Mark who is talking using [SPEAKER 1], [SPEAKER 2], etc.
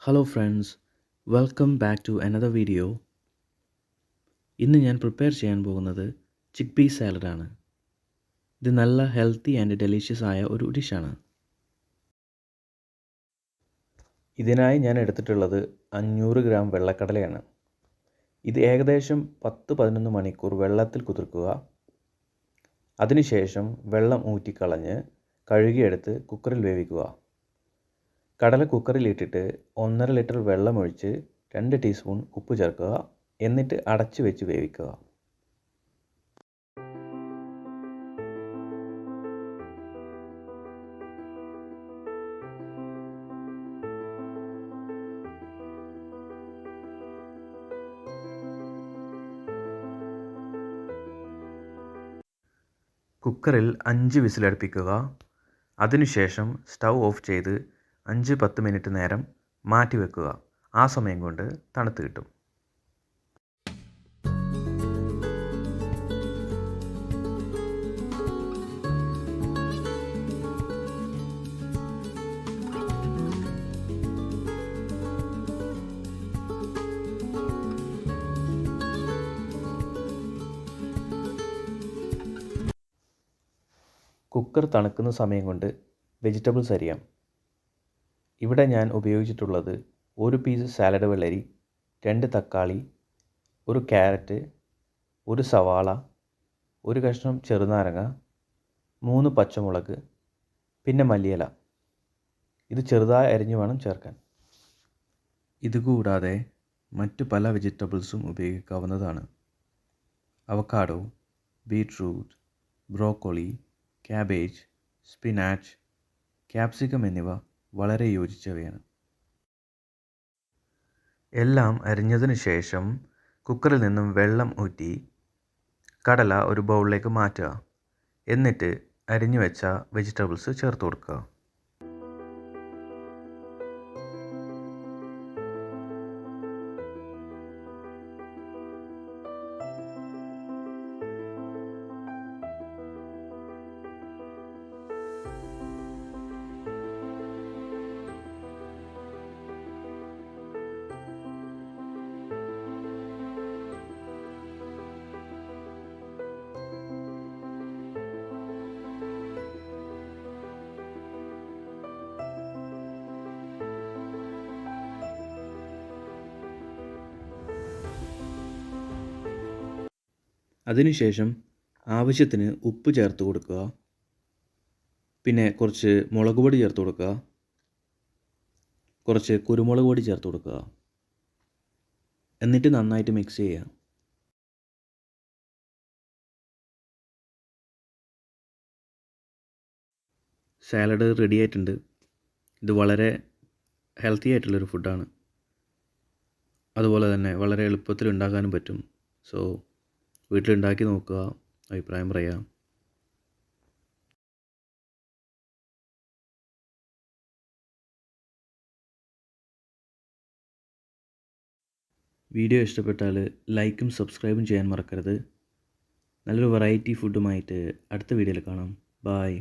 [SPEAKER 1] Hello friends, welcome back to another video. ഇന്ന് ഞാൻ prepare ചെയ്യാൻ പോകുന്നത് ചിക്ക് പീ സാലഡാണ്. ഇത് നല്ല ഹെൽത്തി ആൻഡ് ഡെലീഷ്യസ് ആയ ഒരു ഡിഷാണ്. ഇതിനായി ഞാൻ എടുത്തിട്ടുള്ളത് 500 ഗ്രാം വെള്ളക്കടലയാണ്. ഇത് ഏകദേശം 10-11 മണിക്കൂർ വെള്ളത്തിൽ കുതിർക്കുക. അതിനുശേഷം വെള്ളം ഊറ്റിക്കളഞ്ഞ് കഴുകിയെടുത്ത് കുക്കറിൽ വേവിക്കുക. കടല കുക്കറിലിട്ടിട്ട് 1.5 ലിറ്റർ വെള്ളമൊഴിച്ച് 2 ടീസ്പൂൺ ഉപ്പ് ചേർക്കുക. എന്നിട്ട് അടച്ചു വെച്ച് വേവിക്കുക. കുക്കറിൽ 5 വിസിലടുപ്പിക്കുക. അതിനുശേഷം സ്റ്റൗ ഓഫ് ചെയ്ത് 5-10 മിനിറ്റ് നേരം മാറ്റി വെക്കുക. ആ സമയം കൊണ്ട് തണുത്ത് കിട്ടും. കുക്കർ തണുക്കുന്ന സമയം കൊണ്ട് വെജിറ്റബിൾസ് അരിയാം. ഇവിടെ ഞാൻ ഉപയോഗിച്ചിട്ടുള്ളത് 1 പീസ് സാലഡ് വെള്ളരി, 2 തക്കാളി, 1 ക്യാരറ്റ്, 1 സവാള, 1 കഷ്ണം ചെറുനാരങ്ങ, 3 പച്ചമുളക്, പിന്നെ മല്ലിയില. ഇത് ചെറുതായി അരിഞ്ഞു വേണം ചേർക്കാൻ. ഇതുകൂടാതെ മറ്റു പല വെജിറ്റബിൾസും ഉപയോഗിക്കാവുന്നതാണ്. Avocado, beetroot, broccoli, cabbage, spinach, capsicum എന്നിവ വളരെ യോജിച്ചവയാണ്. എല്ലാം അരിഞ്ഞതിന് ശേഷം കുക്കറിൽ നിന്നും വെള്ളം ഊറ്റി കടല ഒരു ബൗളിലേക്ക് മാറ്റുക. എന്നിട്ട് അരിഞ്ഞു വെച്ച വെജിറ്റബിൾസ് ചേർത്ത് കൊടുക്കുക. അതിനുശേഷം ആവശ്യത്തിന് ഉപ്പ് ചേർത്ത് കൊടുക്കുക. പിന്നെ കുറച്ച് മുളക് പൊടി ചേർത്ത് കൊടുക്കുക. കുറച്ച് കുരുമുളക് പൊടി ചേർത്ത് കൊടുക്കുക. എന്നിട്ട് നന്നായിട്ട് മിക്സ് ചെയ്യുക. സാലഡ് റെഡി ആയിട്ടുണ്ട്. ഇത് വളരെ ഹെൽത്തി ആയിട്ടുള്ളൊരു ഫുഡാണ്. അതുപോലെ തന്നെ വളരെ എളുപ്പത്തിൽ ഉണ്ടാക്കാനും പറ്റും. സോ വീട്ടിലുണ്ടാക്കി നോക്കുക, അഭിപ്രായം പറയാം. വീഡിയോ ഇഷ്ടപ്പെട്ടാൽ ലൈക്കും സബ്സ്ക്രൈബും ചെയ്യാൻ മറക്കരുത്. നല്ലൊരു വെറൈറ്റി ഫുഡുമായിട്ട് അടുത്ത വീഡിയോയിൽ കാണാം. ബൈ.